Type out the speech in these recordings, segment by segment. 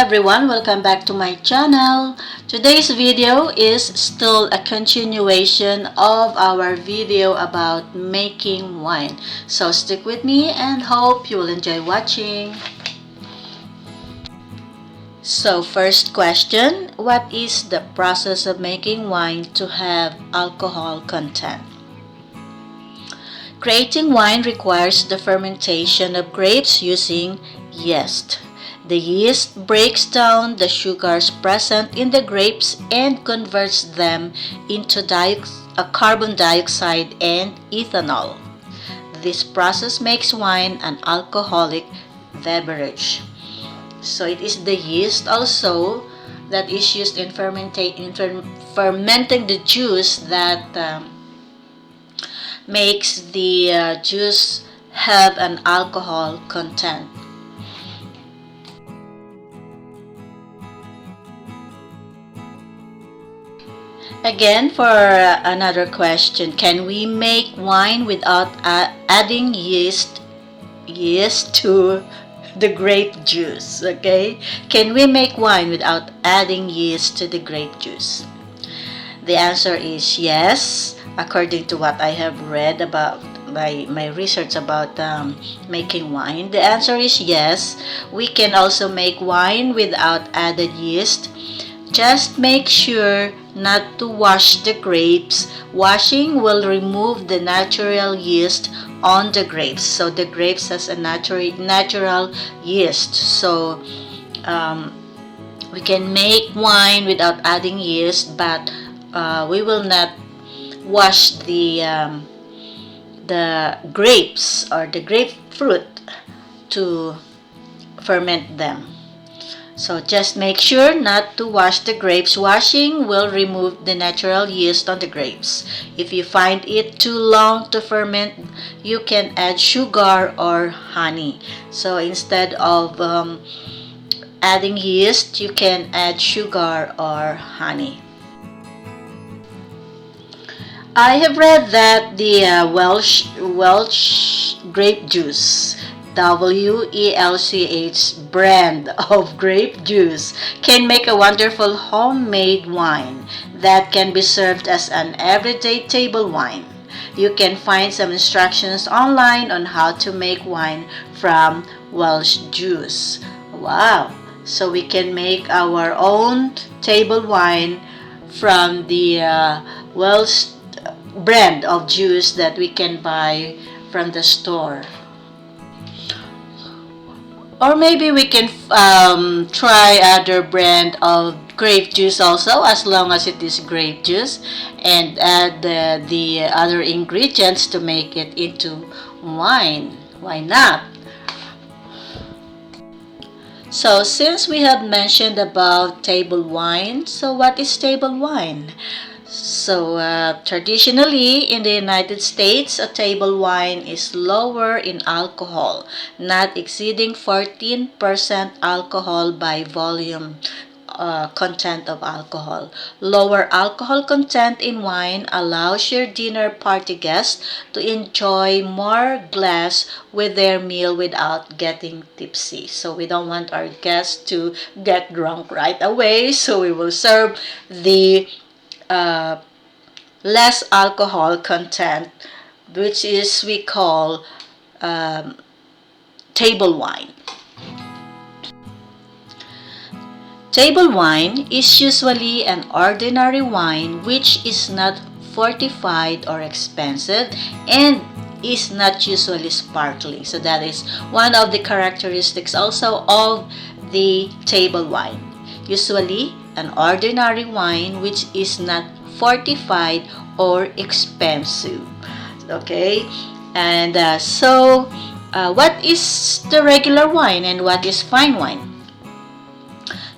everyone, welcome back to my channel. Today's video is still a continuation of our video about making wine. So stick with me and hope you will enjoy watching. So first question, what is the process of making wine to have alcohol content? Creating wine requires the fermentation of grapes using yeast. The yeast breaks down the sugars present in the grapes and converts them into carbon dioxide and ethanol. This process makes wine an alcoholic beverage. So it is the yeast also that is used in fermenting the juice that makes the juice have an alcohol content. Again, for another question, can we make wine without adding yeast to the grape juice? Okay, can we make wine without adding yeast to the grape juice? The answer is yes, according to what I have read about my research about making wine. The answer is yes, we can also make wine without added yeast. Just make sure not to wash the grapes. Washing will remove the natural yeast on the grapes. So the grapes has a natural yeast. So we can make wine without adding yeast, but we will not wash the grapes or the grapefruit to ferment them. So just make sure not to wash the grapes. Washing will remove the natural yeast on the grapes. If you find it too long to ferment, you can add sugar or honey. So instead of adding yeast, you can add sugar or honey. I have read that the Welch grape juice, WELCH brand of grape juice, can make a wonderful homemade wine that can be served as an everyday table wine. You can find some instructions online on how to make wine from Welch juice. Wow! So we can make our own table wine from the Welch brand of juice that we can buy from the store. Or maybe we can try other brand of grape juice also, as long as it is grape juice, and add the other ingredients to make it into wine. Why not? So since we have mentioned about table wine, so what is table wine? So traditionally in the United States, a table wine is lower in alcohol, not exceeding 14% alcohol by volume content of alcohol. Lower alcohol content in wine allows your dinner party guests to enjoy more glass with their meal without getting tipsy. So we don't want our guests to get drunk right away, so we will serve the less alcohol content, which is we call table wine. Table wine is usually an ordinary wine which is not fortified or expensive and is not usually sparkling. So that is one of the characteristics also of the table wine. Usually an ordinary wine which is not fortified or expensive. Okay, and what is the regular wine and what is fine wine?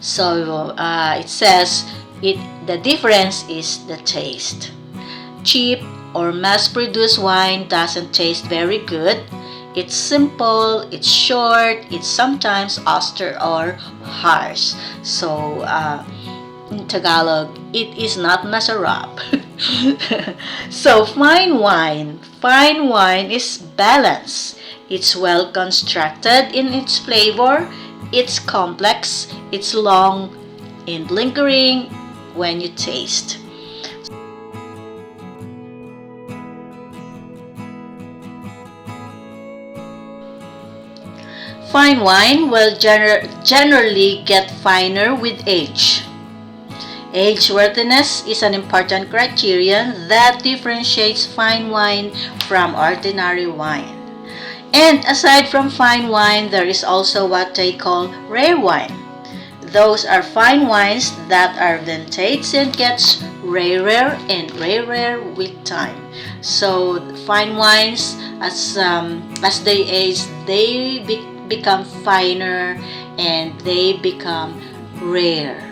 So it says the difference is the taste. Cheap or mass-produced wine doesn't taste very good. It's simple, it's short, it's sometimes austere or harsh. So in Tagalog, it is not masarap. So fine wine is balanced. It's well constructed in its flavor it's complex, it's long and lingering when you taste. Fine wine will generally get finer with age. Age-worthiness is an important criterion that differentiates fine wine from ordinary wine. And aside from fine wine, there is also what they call rare wine. Those are fine wines that are vintage and gets rarer and rarer with time. So fine wines, as they age, they become finer and they become rare.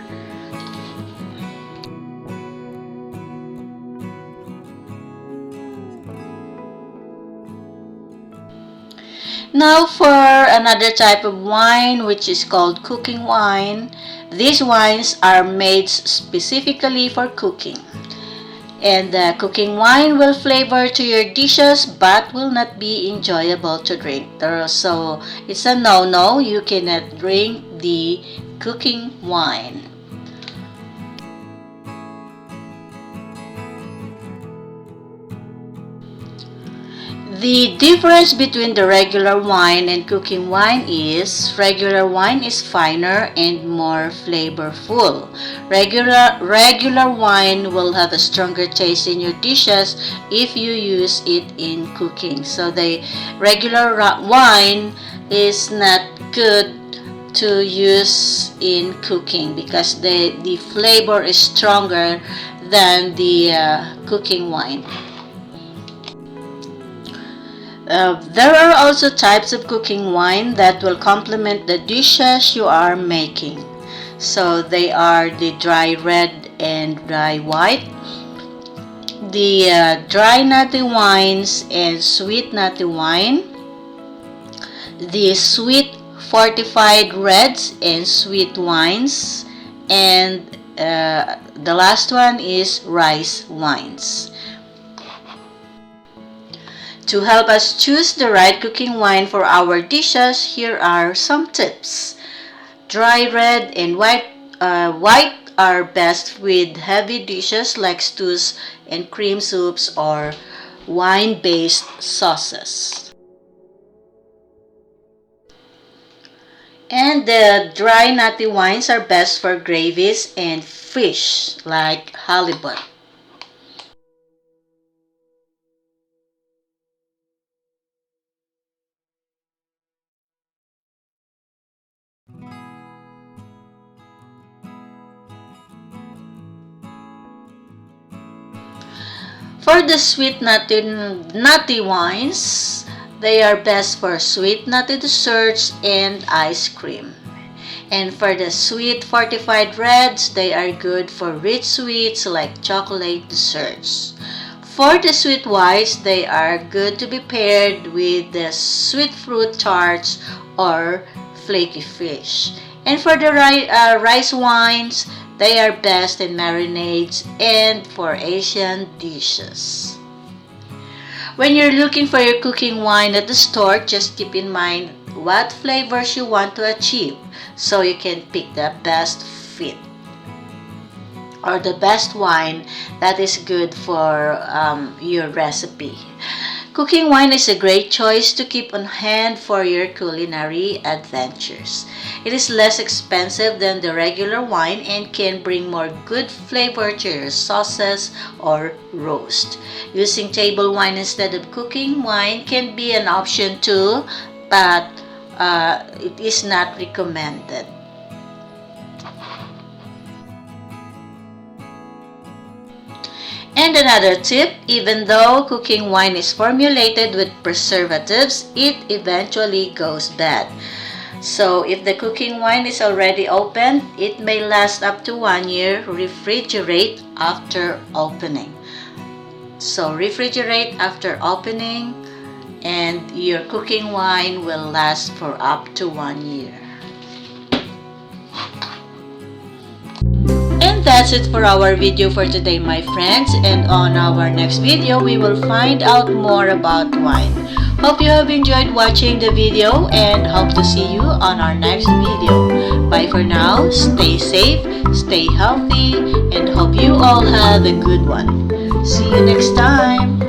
Now for another type of wine, which is called cooking wine. These wines are made specifically for cooking. And the cooking wine will flavor to your dishes but will not be enjoyable to drink. So it's a no-no. You cannot drink the cooking wine. The difference between the regular wine and cooking wine is regular wine is finer and more flavorful. Regular wine will have a stronger taste in your dishes if you use it in cooking. So the regular wine is not good to use in cooking because the flavor is stronger than the cooking wine. There are also types of cooking wine that will complement the dishes you are making. So they are the dry red and dry white, the dry nutty wines and sweet nutty wine, the sweet fortified reds and sweet wines, and the last one is rice wines. To help us choose the right cooking wine for our dishes, here are some tips. Dry red and white are best with heavy dishes like stews and cream soups or wine-based sauces. And the dry nutty wines are best for gravies and fish like halibut. For the sweet nutty wines, they are best for sweet nutty desserts and ice cream. And for the sweet fortified reds, they are good for rich sweets like chocolate desserts. For the sweet whites, they are good to be paired with the sweet fruit tarts or flaky fish. And for the rice wines, they are best in marinades and for Asian dishes. When you're looking for your cooking wine at the store, just keep in mind what flavors you want to achieve so you can pick the best fit or the best wine that is good for your recipe. Cooking wine is a great choice to keep on hand for your culinary adventures. It is less expensive than the regular wine and can bring more good flavor to your sauces or roast. Using table wine instead of cooking wine can be an option too, but it is not recommended. And another tip, even though cooking wine is formulated with preservatives, it eventually goes bad. So if the cooking wine is already opened, it may last up to 1 year. Refrigerate after opening. So refrigerate after opening and your cooking wine will last for up to 1 year. And that's it for our video for today, my friends. And on our next video, we will find out more about wine. Hope you have enjoyed watching the video and hope to see you on our next video. Bye for now. Stay safe, stay healthy, and hope you all have a good one. See you next time.